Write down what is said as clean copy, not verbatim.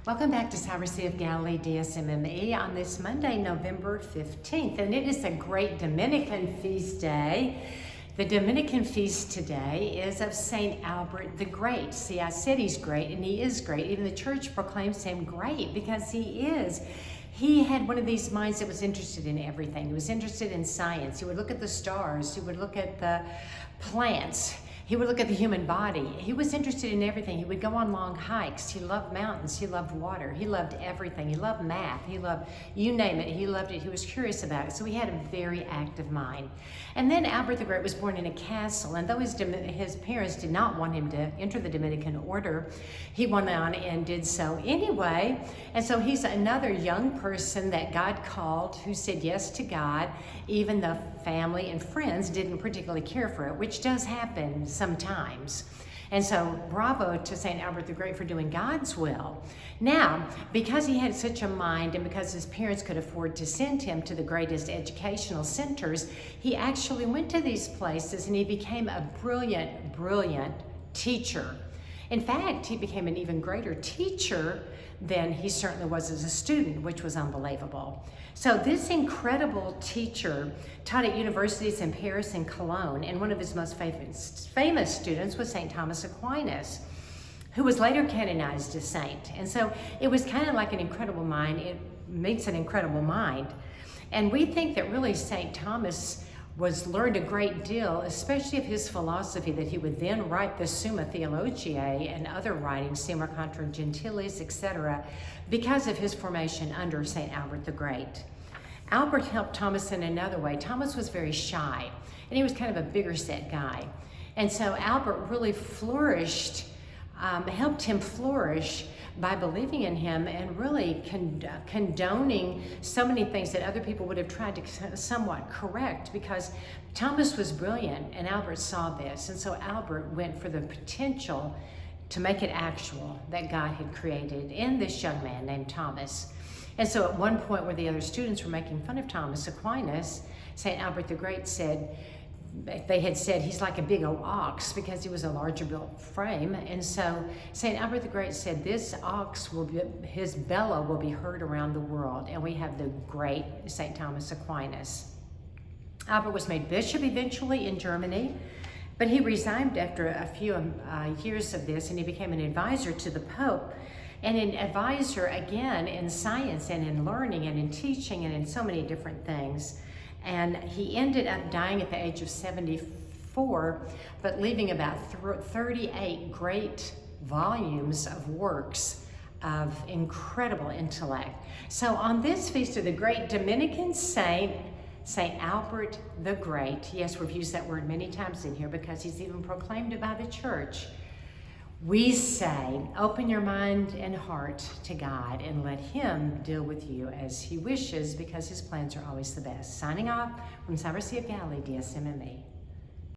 Welcome back to Sea of Galilee DSMME on this Monday, November 15th, and it is a great Dominican feast day. The Dominican feast today is of St. Albert the Great. See, I said he's great, and he is great. Even the church proclaims him great because he is. He had one of these minds that was interested in everything. He was interested in science. He would look at the stars. He would look at the plants. He would look at the human body. He was interested in everything. He would go on long hikes. He loved mountains. He loved water. He loved everything. He loved math. He loved, you name it, he loved it. He was curious about it. So he had a very active mind. And then Albert the Great was born in a castle. And though his parents did not want him to enter the Dominican order, he went on and did so anyway. And so he's another young person that God called who said yes to God, even though family and friends didn't particularly care for it, which does happen sometimes. And so bravo to St. Albert the Great for doing God's will. Now, because he had such a mind and because his parents could afford to send him to the greatest educational centers, he actually went to these places and he became a brilliant, brilliant teacher. In fact, he became an even greater teacher than he certainly was as a student, which was unbelievable. So this incredible teacher taught at universities in Paris and Cologne, and one of his most famous students was St. Thomas Aquinas, who was later canonized as saint. And so it was kind of like an incredible mind. It meets an incredible mind. And we think that really St. Thomas learned a great deal, especially of his philosophy, that he would then write the Summa Theologiae and other writings, Summa Contra Gentiles, etc., because of his formation under St. Albert the Great. Albert helped Thomas in another way. Thomas was very shy, and he was kind of a bigger set guy. And so Albert really flourished, helped him flourish by believing in him and really condoning so many things that other people would have tried to somewhat correct, because Thomas was brilliant and Albert saw this. And so Albert went for the potential to make it actual that God had created in this young man named Thomas. And so at one point where the other students were making fun of Thomas Aquinas, St. Albert the Great said, they had said he's like a big old ox because he was a larger built frame. And so St. Albert the Great said this ox his bellow will be heard around the world. And we have the great St. Thomas Aquinas. Albert was made bishop eventually in Germany, but he resigned after a few years of this, and he became an advisor to the Pope, and an advisor again in science and in learning and in teaching and in so many different things. And he ended up dying at the age of 74, but leaving about 38 great volumes of works of incredible intellect. So on this feast of the great Dominican saint, St. Albert the Great, yes, we've used that word many times in here because he's even proclaimed it by the church, we say, open your mind and heart to God and let him deal with you as he wishes, because his plans are always the best. Signing off from Sea of Galilee, DSMME.